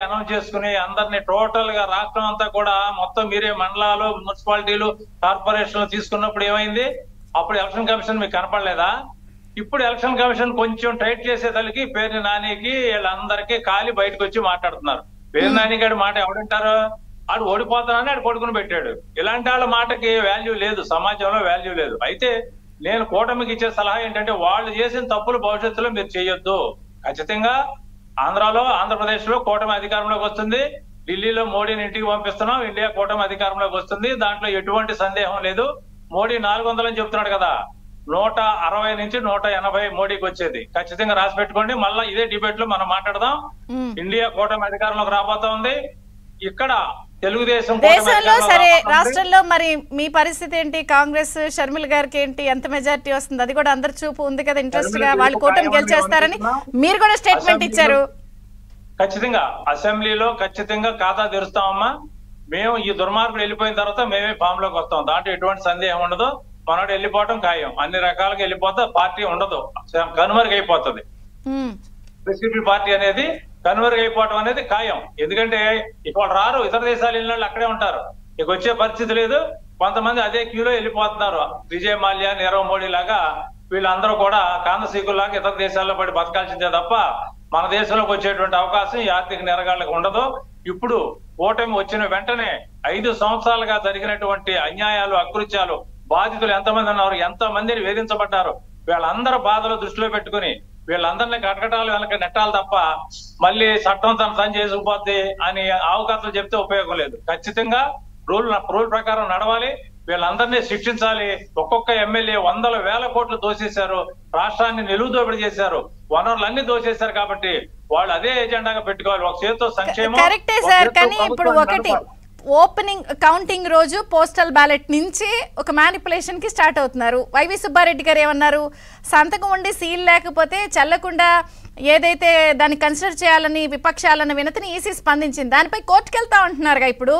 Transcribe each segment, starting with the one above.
Announce చేసుకుని అందరినీ total గా రాష్ట్రం అంతా కూడా మొత్తం మీరే మండలాలు మున్సిపాలిటీలు కార్పొరేషన్లు తీసుకున్నప్పుడు ఏమైంది? అప్పుడు ఎలక్షన్ కమిషన్ మీకు కనపడలేదా? ఇప్పుడు ఎలక్షన్ కమిషన్ కొంచెం టైట్ చేసే తల్లికి పేర్ని నానికి వీళ్ళందరికీ ఖాళీ బయటకు వచ్చి మాట్లాడుతున్నారు. పేరు నాని గారి మాట ఎవడంటారు? ఆడు ఓడిపోతానని ఆడు కొడుకుని పెట్టాడు. ఇలాంటి వాళ్ళ మాటకి వాల్యూ లేదు, సమాజంలో వాల్యూ లేదు. అయితే నేను కూటమికి ఇచ్చే సలహా ఏంటంటే వాళ్ళు చేసిన తప్పులు భవిష్యత్తులో మీరు చేయొద్దు. ఖచ్చితంగా ఆంధ్రప్రదేశ్ లో కూటమి అధికారంలోకి వస్తుంది. ఢిల్లీలో మోడీని ఇంటికి పంపిస్తున్నాం. ఇండియా కూటమి అధికారంలోకి వస్తుంది. దాంట్లో ఎటువంటి సందేహం లేదు. మోడీ 400 అని చెప్తున్నాడు కదా, 160 నుంచి 180 మోడీకి వచ్చేది. ఖచ్చితంగా రాసి పెట్టుకోండి. మళ్ళా ఇదే డిబేట్ లో మనం మాట్లాడదాం. ఇండియా కూటమి అధికారంలోకి రాబోతా ఉంది. ఇక్కడ తెలుగుదేశం దేశంలో సరే, రాష్ట్రంలో మరి మీ పరిస్థితి ఏంటి? కాంగ్రెస్ షర్మిల గారికి ఏంటి, ఎంత మెజారిటీ వస్తుంది? అది కూడా అందరి చూపు ఉంది కదా, ఇంట్రెస్ట్ గా వాళ్ళు కూటమి గెలిచేస్తారని మీరు కూడా స్టేట్మెంట్ ఇచ్చారు. ఖచ్చితంగా అసెంబ్లీలో ఖచ్చితంగా ఖాతా తెరుస్తామమ్మా. మేము ఈ దుర్మార్గుడు వెళ్ళిపోయిన తర్వాత మేమే ఫామ్ లోకి వస్తాం. దాంట్లో ఎటువంటి సందేహం ఉండదు. మనోడు వెళ్ళిపోవటం ఖాయం. అన్ని రకాలుగా వెళ్ళిపోతే పార్టీ ఉండదు, కనుమరుగైపోతుంది. వైసీపీ పార్టీ అనేది కనుమరుగైపోవటం అనేది ఖాయం. ఎందుకంటే ఇక్కడ రారు, ఇతర దేశాలు వెళ్ళిన వాళ్ళు అక్కడే ఉంటారు. ఇక వచ్చే పరిస్థితి లేదు. కొంతమంది అదే క్యూలో వెళ్ళిపోతున్నారు. విజయ్ మాల్యా, నీరవ్ మోడీ లాగా వీళ్ళందరూ కూడా కాందసీకుల్లాగా ఇతర దేశాల్లో పడి బతకాల్సిందే తప్ప మన దేశంలోకి వచ్చేటువంటి అవకాశం ఈ ఆర్థిక నెరగాళ్ళకి ఉండదు. ఇప్పుడు కూటమి వచ్చిన వెంటనే 5 సంవత్సరాలుగా జరిగినటువంటి అన్యాయాలు, అకృత్యాలు, బాధితులు ఎంతమంది ఉన్నారు, ఎంతమందిని వేధించబడ్డారు, వీళ్ళందరూ బాధలు దృష్టిలో పెట్టుకుని వీళ్ళందరినీ కటకటాలు వెనక నెట్టాలి తప్ప మళ్ళీ చట్టం తన పని చేసుకుపోద్ది అని అవకాశాలు చెప్తే ఉపయోగం లేదు. ఖచ్చితంగా రూల్ ప్రకారం నడవాలి. వీళ్ళందరినీ శిక్షించాలి. ఒక్కొక్క ఎమ్మెల్యే 100,000 కోట్లు దోచేశారు. రాష్ట్రాన్ని నిలువుదోపిడి చేశారు. వనరులన్నీ దోచేశారు. కాబట్టి వాళ్ళు అదే ఎజెండాగా పెట్టుకోవాలి. ఒక చేతితో సంక్షేమం. కరెక్టే సార్, కానీ ఇప్పుడు ఒకటి ఓపెనింగ్ కౌంటింగ్ రోజు పోస్టల్ బ్యాలెట్ నుంచి ఒక మ్యానిపులేషన్ కి స్టార్ట్ అవుతున్నారు. వైవి సుబ్బారెడ్డి గారు ఏమన్నారు? సంతకం ఉండి సీల్ లేకపోతే చెల్లకుండా ఏదైతే దాన్ని కన్సిడర్ చేయాలని విపక్షాలన్న వినతిని ఈసీ స్పందించింది. దానిపై కోర్టుకు వెళ్తా ఉంటున్నారుగా ఇప్పుడు.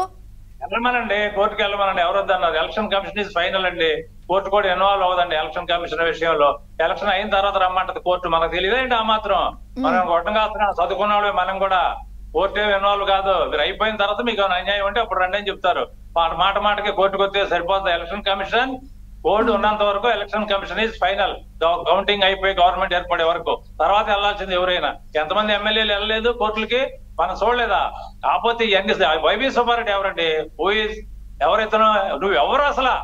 వెళ్ళమనండి, కోర్టుకు వెళ్ళమనండి. ఎవరొద్దన్నారు? ఎలక్షన్ కమిషన్ ఇస్ ఫైనల్ అండి. కోర్టు కూడా ఇన్వాల్వ్ అవ్వదండి ఎలక్షన్ కమిషన్ విషయంలో. ఎలక్షన్ అయిన తర్వాత రమ్మంటది కోర్టు. మనకు తెలియదేంటి ఆ మాత్రం? మనం గొట్టంగా చదువుకున్నాడు. మనం కూడా కోర్టు ఇన్వాల్వ్ కాదు. మీరు అయిపోయిన తర్వాత మీకు అన్యాయం ఉంటే అప్పుడు రండి అని చెప్తారు. మాటకి కోర్టుకు వస్తే సరిపోతుంది. ఎలక్షన్ కమిషన్ కోర్టు ఉన్నంత వరకు election commission is final. Counting అయిపోయి గవర్నమెంట్ ఏర్పడే వరకు తర్వాత వెళ్లాల్సింది ఎవరైనా. ఎంతమంది ఎమ్మెల్యేలు వెళ్ళలేదు కోర్టులకి మనం చూడలేదా? కాకపోతే ఇవన్నీ వైవి సుబ్బారెడ్డి ఎవరండి? ఎవరైతేనో నువ్వు ఎవరు అసలు?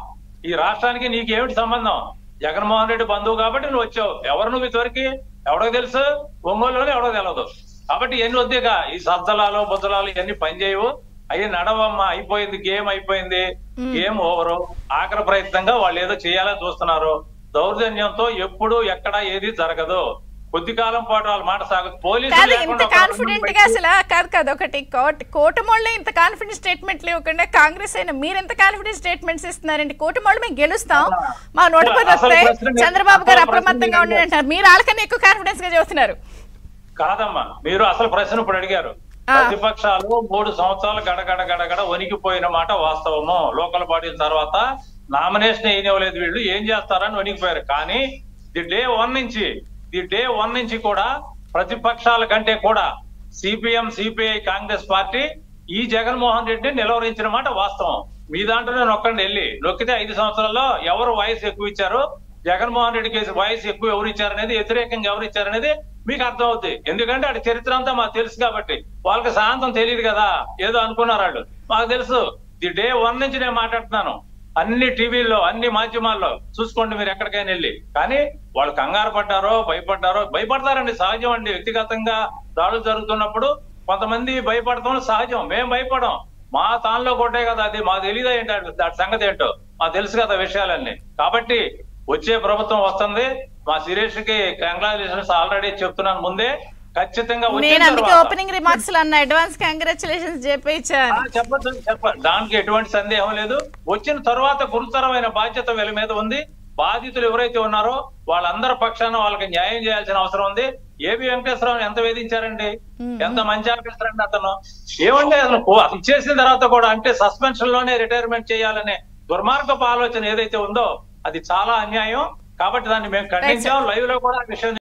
ఈ రాష్ట్రానికి నీకేమిటి సంబంధం? జగన్మోహన్ రెడ్డి బంధువు కాబట్టి నువ్వు వచ్చావు. ఎవరు నువ్వు ఇంతవరకు? ఎవడో తెలుసు? ఒంగోలులోనే ఎవడో తెలియదు. కాబట్టి ఇవన్నీ వద్దేగా ఈ సజ్జలాలు బుద్ధలాలు ఇవన్నీ పనిచేయవు. అవి నడవమ్మా. అయిపోయింది, గేమ్ అయిపోయింది. Game over. ఆఖరి ప్రయత్నంగా వాళ్ళు ఏదో చేయాలని చూస్తున్నారు. దౌర్జన్యంతో ఎప్పుడు ఎక్కడ ఏది జరగదు. కొద్ది కాలం పాటు వాళ్ళ మాట సాగుతుంది. పోలీసులు ఇంత కాన్ఫిడెంట్ గా అసలు కాదు ఒకటి కూటమోళ్ళే ఇంత కాన్ఫిడెంట్ స్టేట్మెంట్లు ఇవ్వకుండా కాంగ్రెస్ అయినా మీరు ఎంత కాన్ఫిడెంట్ స్టేట్మెంట్స్ ఇస్తున్నారండి? కూటమోళ్ళు మేము గెలుస్తాం, మా నోటిపోతే వస్తాయి, చంద్రబాబు గారు అప్రమత్తంగా ఉండి అంటారు. మీరు వాళ్ళకన్నా ఎక్కువ కాన్ఫిడెన్స్ గా చెబుతున్నారు. కాదమ్మా, మీరు అసలు ప్రశ్న ఇప్పుడు అడిగారు. ప్రతిపక్షాలు 3 సంవత్సరాలు గడగడ వణికిపోయిన మాట వాస్తవము. లోకల్ బాడీల తర్వాత నామినేషన్ వేయనివ్వలేదు. వీళ్ళు ఏం చేస్తారని వణికిపోయారు. కానీ ది డే వన్ నుంచి కూడా ప్రతిపక్షాల కంటే కూడా సిపిఎం, సిపిఐ, కాంగ్రెస్ పార్టీ ఈ జగన్మోహన్ రెడ్డిని నిలవరించిన మాట వాస్తవం. మీ దాంట్లోనే నొక్కండి వెళ్ళి. నొక్కితే 5 సంవత్సరాల్లో ఎవరు వాయిస్ ఎక్కువ ఇచ్చారు, జగన్మోహన్ రెడ్డికి వాయిస్ ఎక్కువ ఎవరు ఇచ్చారనేది, వ్యతిరేకంగా ఎవరు ఇచ్చారనేది మీకు అర్థం అవుతుంది. ఎందుకంటే అటు చరిత్ర అంతా మాకు తెలుసు కాబట్టి. వాళ్ళకి శాంతం తెలియదు కదా, ఏదో అనుకున్నారు వాళ్ళు. మాకు తెలుసు. ది డే 1 నుంచి నేను మాట్లాడుతున్నాను. అన్ని టీవీల్లో, అన్ని మాధ్యమాల్లో చూసుకోండి మీరు ఎక్కడికైనా వెళ్ళి. కానీ వాళ్ళు కంగారు పడ్డారో భయపడతారండి, సహజం అండి. వ్యక్తిగతంగా దాడులు జరుగుతున్నప్పుడు కొంతమంది భయపడతాం సహజం. మేము భయపడం. మా తానులో కొట్టే కదా అది. మాకు తెలియదా ఏంటో దాని సంగతి ఏంటో మాకు తెలుసు కదా విషయాలన్నీ. కాబట్టి వచ్చే ప్రభుత్వం వస్తుంది. మా సురేష్ కి కంగ్రాచులేషన్స్ ఆల్రెడీ చెప్తున్నాను ముందే. ఖచ్చితంగా ఓపెనింగ్ రిమార్క్స్ అన్న అడ్వాన్స్ కంగ్రాచులేషన్స్ చెప్పండి. దానికి ఎటువంటి సందేహం లేదు. వచ్చిన తర్వాత గురుతరమైన బాధ్యత వీళ్ళ మీద ఉంది. బాధితులు ఎవరైతే ఉన్నారో వాళ్ళందరి పక్షాన వాళ్ళకి న్యాయం చేయాల్సిన అవసరం ఉంది. ఏబి వెంకటేశ్వరరావు ఎంత వేధించారండి, ఎంత మంచి ఆఫీసర్ అండి అతను. ఏమంటే అతను ఇచ్చేసిన తర్వాత కూడా అంటే సస్పెన్షన్ లోనే రిటైర్మెంట్ చేయాలనే దుర్మార్గపు ఆలోచన ఏదైతే ఉందో అది చాలా అన్యాయం. కాబట్టి దాన్ని మేము ఖండించాం. లైవ్ లో కూడా ఆ విషయం